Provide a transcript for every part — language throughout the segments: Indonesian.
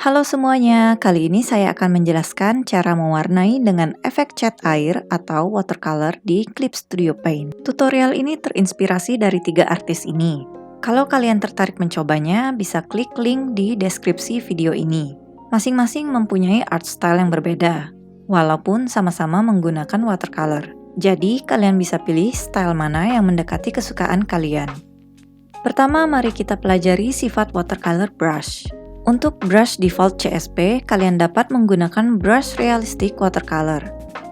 Halo semuanya, kali ini saya akan menjelaskan cara mewarnai dengan efek cat air atau watercolor di Clip Studio Paint. Tutorial ini terinspirasi dari 3 artis ini. Kalau kalian tertarik mencobanya, bisa klik link di deskripsi video ini. Masing-masing mempunyai art style yang berbeda, walaupun sama-sama menggunakan watercolor. Jadi, kalian bisa pilih style mana yang mendekati kesukaan kalian. Pertama, mari kita pelajari sifat watercolor brush. Untuk brush default CSP, kalian dapat menggunakan brush realistic watercolor,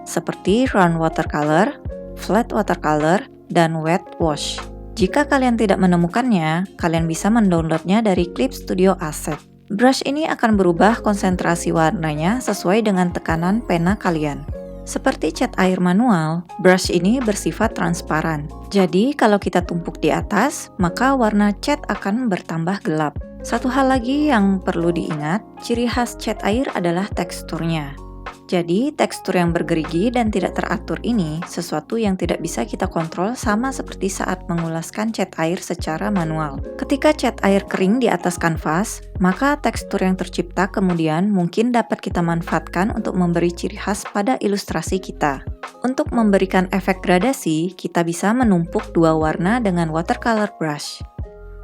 seperti round watercolor, flat watercolor, dan wet wash. Jika kalian tidak menemukannya, kalian bisa mendownloadnya dari Clip Studio Asset. Brush ini akan berubah konsentrasi warnanya sesuai dengan tekanan pena kalian. Seperti cat air manual, brush ini bersifat transparan. Jadi, kalau kita tumpuk di atas, maka warna cat akan bertambah gelap. Satu hal lagi yang perlu diingat, ciri khas cat air adalah teksturnya. Jadi, tekstur yang bergerigi dan tidak teratur ini sesuatu yang tidak bisa kita kontrol, sama seperti saat mengulaskan cat air secara manual. Ketika cat air kering di atas kanvas, maka tekstur yang tercipta kemudian mungkin dapat kita manfaatkan untuk memberi ciri khas pada ilustrasi kita. Untuk memberikan efek gradasi, kita bisa menumpuk dua warna dengan watercolor brush.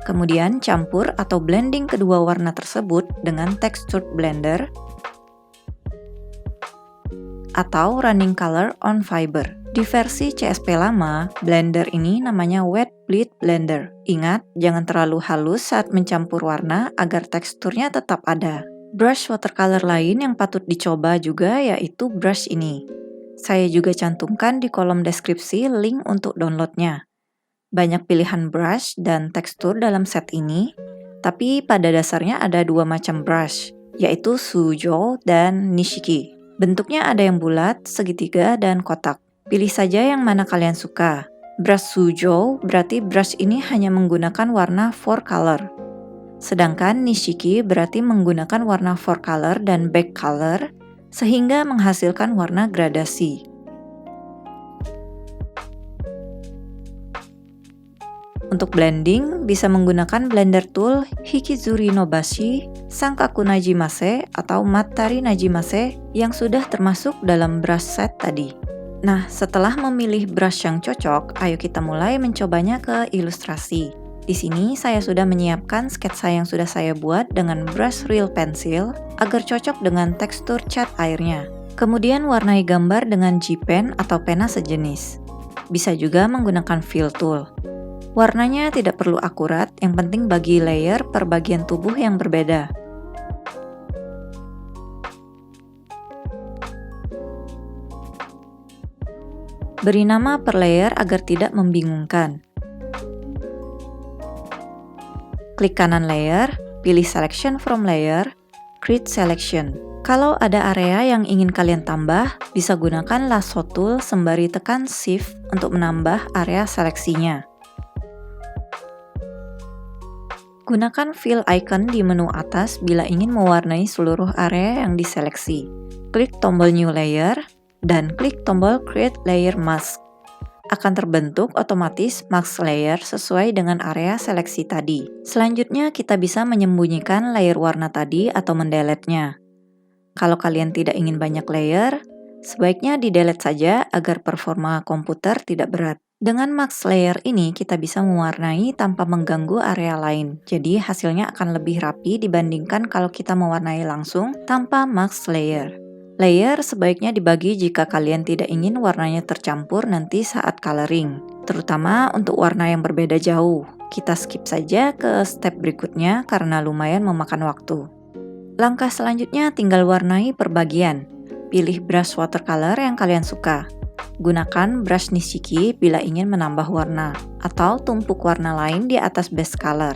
Kemudian campur atau blending kedua warna tersebut dengan textured blender atau running color on fiber. Di versi CSP lama, blender ini namanya wet bleed blender. Ingat, jangan terlalu halus saat mencampur warna agar teksturnya tetap ada. Brush watercolor lain yang patut dicoba juga yaitu brush ini. Saya juga cantumkan di kolom deskripsi link untuk downloadnya. Banyak pilihan brush dan tekstur dalam set ini, tapi pada dasarnya ada dua macam brush, yaitu Suzhou dan Nishiki. Bentuknya ada yang bulat, segitiga, dan kotak. Pilih saja yang mana kalian suka. Brush Suzhou berarti brush ini hanya menggunakan warna 4 color. Sedangkan Nishiki berarti menggunakan warna 4 color dan back color, sehingga menghasilkan warna gradasi. Untuk blending, bisa menggunakan blender tool Hikizuri no Bashi, Sankaku Najimase, atau Matari Najimase yang sudah termasuk dalam brush set tadi. Nah, setelah memilih brush yang cocok, ayo kita mulai mencobanya ke ilustrasi. Di sini saya sudah menyiapkan sketsa yang sudah saya buat dengan brush real pencil agar cocok dengan tekstur cat airnya. Kemudian warnai gambar dengan G-pen atau pena sejenis. Bisa juga menggunakan fill tool. Warnanya tidak perlu akurat, yang penting bagi layer per bagian tubuh yang berbeda. Beri nama per layer agar tidak membingungkan. Klik kanan layer, pilih Selection from Layer, Create Selection. Kalau ada area yang ingin kalian tambah, bisa gunakan lasso tool sembari tekan Shift untuk menambah area seleksinya. Gunakan fill icon di menu atas bila ingin mewarnai seluruh area yang diseleksi. Klik tombol New Layer, dan klik tombol Create Layer Mask. Akan terbentuk otomatis mask layer sesuai dengan area seleksi tadi. Selanjutnya kita bisa menyembunyikan layer warna tadi atau mendelete-nya. Kalau kalian tidak ingin banyak layer, sebaiknya di-delete saja agar performa komputer tidak berat. Dengan mask layer ini kita bisa mewarnai tanpa mengganggu area lain. Jadi hasilnya akan lebih rapi dibandingkan kalau kita mewarnai langsung tanpa mask layer. Layer sebaiknya dibagi jika kalian tidak ingin warnanya tercampur nanti saat coloring. Terutama untuk warna yang berbeda jauh. Kita skip saja ke step berikutnya karena lumayan memakan waktu. Langkah selanjutnya tinggal warnai per bagian. Pilih brush watercolor yang kalian suka. Gunakan brush Nishiki bila ingin menambah warna, atau tumpuk warna lain di atas base color.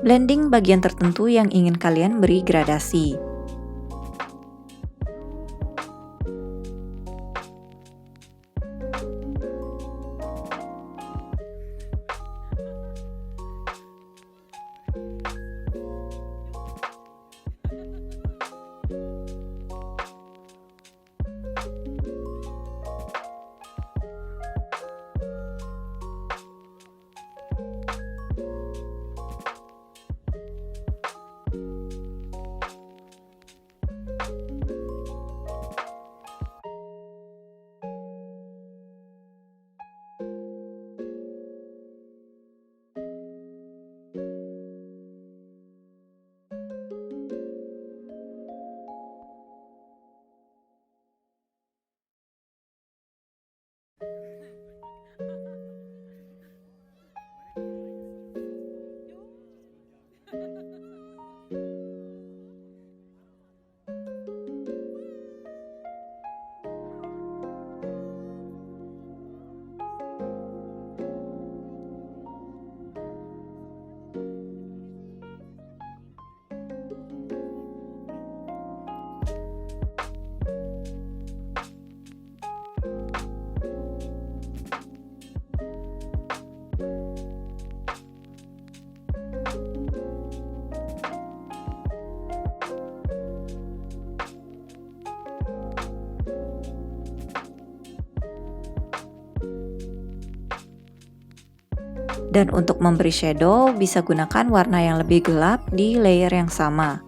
Blending bagian tertentu yang ingin kalian beri gradasi. Dan untuk memberi shadow, bisa gunakan warna yang lebih gelap di layer yang sama.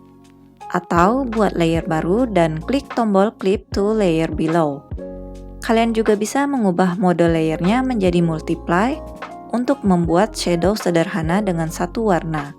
Atau buat layer baru dan klik tombol Clip to Layer below. Kalian juga bisa mengubah mode layernya menjadi multiply untuk membuat shadow sederhana dengan satu warna.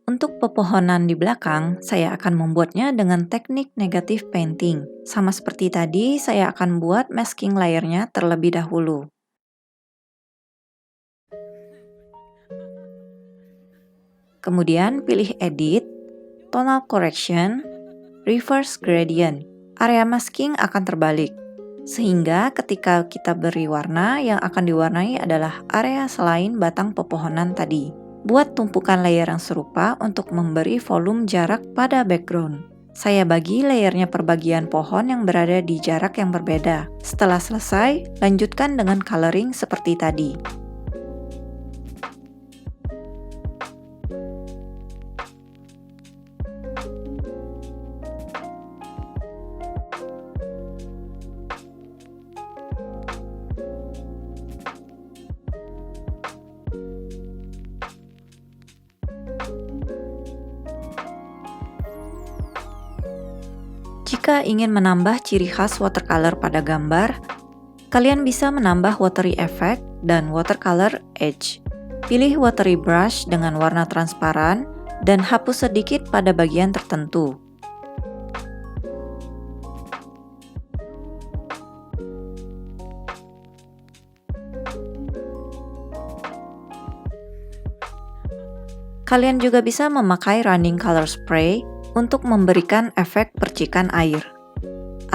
Untuk pepohonan di belakang, saya akan membuatnya dengan teknik negative painting. Sama seperti tadi, saya akan buat masking layernya terlebih dahulu. Kemudian pilih Edit, Tonal Correction, Reverse Gradient. Area masking akan terbalik, sehingga ketika kita beri warna, yang akan diwarnai adalah area selain batang pepohonan tadi. Buat tumpukan layer yang serupa untuk memberi volume jarak pada background. Saya bagi layernya per bagian pohon yang berada di jarak yang berbeda. Setelah selesai, lanjutkan dengan coloring seperti tadi. Jika ingin menambah ciri khas watercolor pada gambar, kalian bisa menambah watery effect dan watercolor edge. Pilih watery brush dengan warna transparan dan hapus sedikit pada bagian tertentu. Kalian juga bisa memakai running color spray untuk memberikan efek percikan air.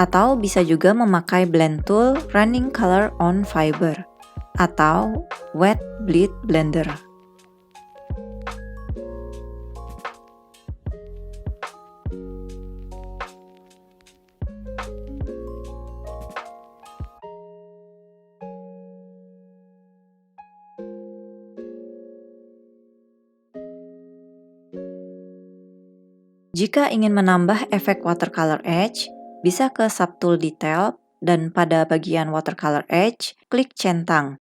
Atau bisa juga memakai blend tool running color on fiber atau wet bleed blender. Jika ingin menambah efek watercolor edge, bisa ke Subtool Detail dan pada bagian watercolor edge, klik centang.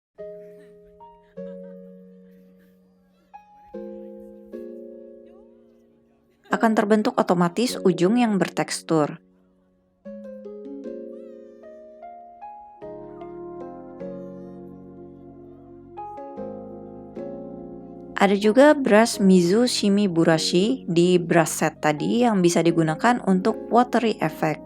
Akan terbentuk otomatis ujung yang bertekstur. Ada juga brush Mizu Shimi Burashi di brush set tadi yang bisa digunakan untuk watery effect.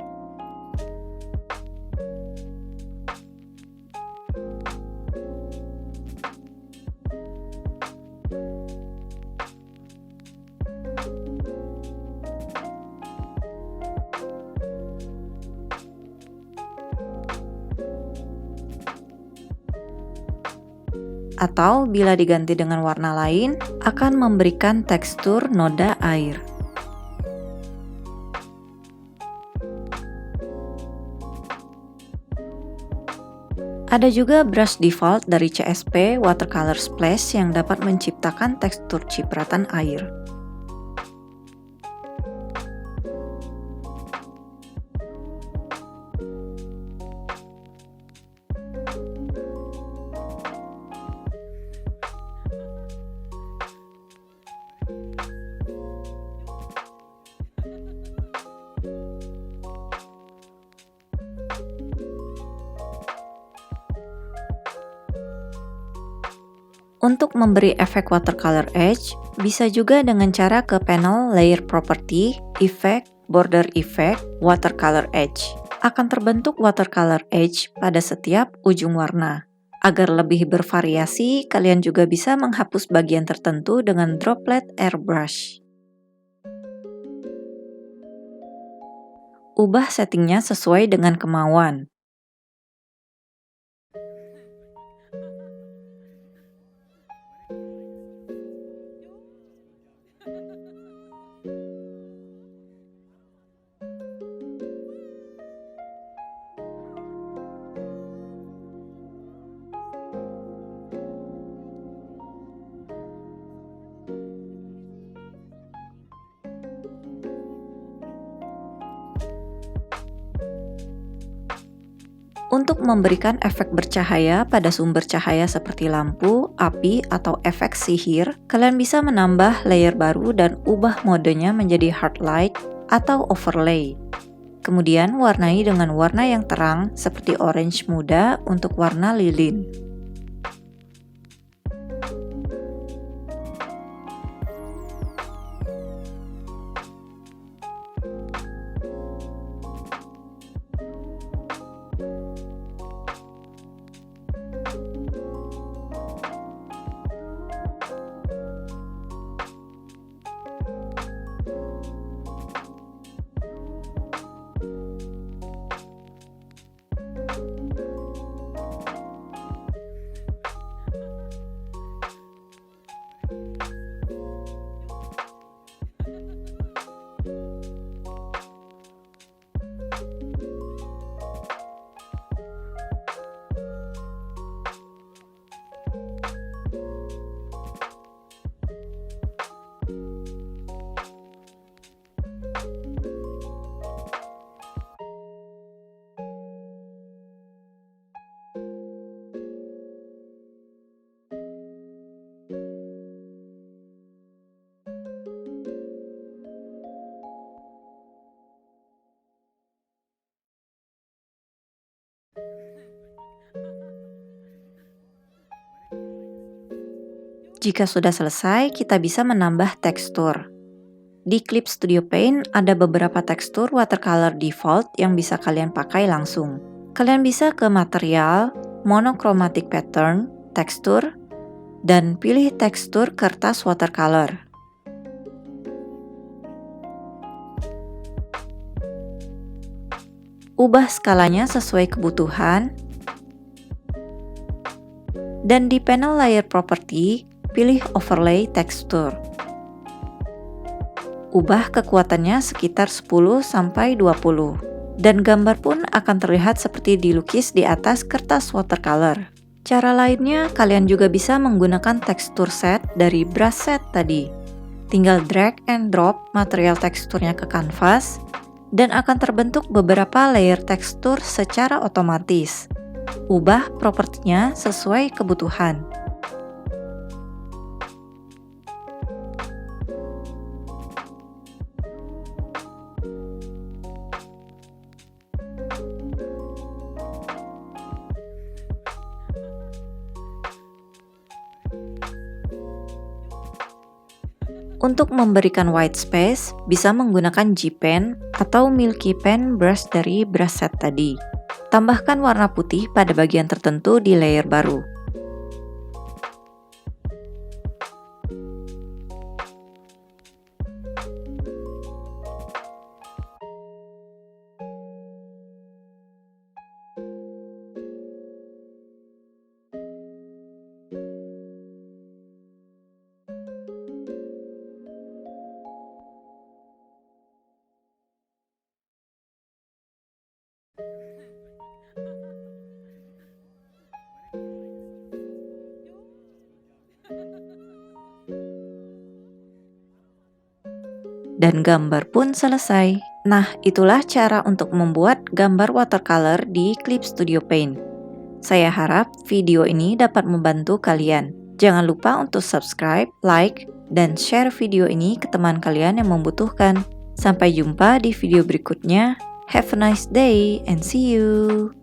Atau bila diganti dengan warna lain, akan memberikan tekstur noda air. Ada juga brush default dari CSP Watercolor Splash yang dapat menciptakan tekstur cipratan air. Untuk memberi efek watercolor edge, bisa juga dengan cara ke panel Layer Property, Effect, Border Effect, Watercolor Edge. Akan terbentuk watercolor edge pada setiap ujung warna. Agar lebih bervariasi, kalian juga bisa menghapus bagian tertentu dengan droplet airbrush. Ubah settingnya sesuai dengan kemauan. Untuk memberikan efek bercahaya pada sumber cahaya seperti lampu, api, atau efek sihir, kalian bisa menambah layer baru dan ubah modenya menjadi hard light atau overlay. Kemudian warnai dengan warna yang terang seperti orange muda untuk warna lilin. Jika sudah selesai, kita bisa menambah tekstur. Di Clip Studio Paint ada beberapa tekstur watercolor default yang bisa kalian pakai langsung. Kalian bisa ke material, monochromatic pattern, tekstur, dan pilih tekstur kertas watercolor. Ubah skalanya sesuai kebutuhan. Dan di panel Layer Property, pilih Overlay Tekstur. Ubah kekuatannya sekitar 10–20, dan gambar pun akan terlihat seperti dilukis di atas kertas watercolor. Cara lainnya, kalian juga bisa menggunakan tekstur set dari brush set tadi. Tinggal drag and drop material teksturnya ke kanvas, dan akan terbentuk beberapa layer tekstur secara otomatis. Ubah propertinya sesuai kebutuhan. Untuk memberikan white space, bisa menggunakan G-Pen atau Milky Pen brush dari brush set tadi. Tambahkan warna putih pada bagian tertentu di layer baru. Dan gambar pun selesai. Nah, itulah cara untuk membuat gambar watercolor di Clip Studio Paint. Saya harap video ini dapat membantu kalian. Jangan lupa untuk subscribe, like, dan share video ini ke teman kalian yang membutuhkan. Sampai jumpa di video berikutnya. Have a nice day and see you!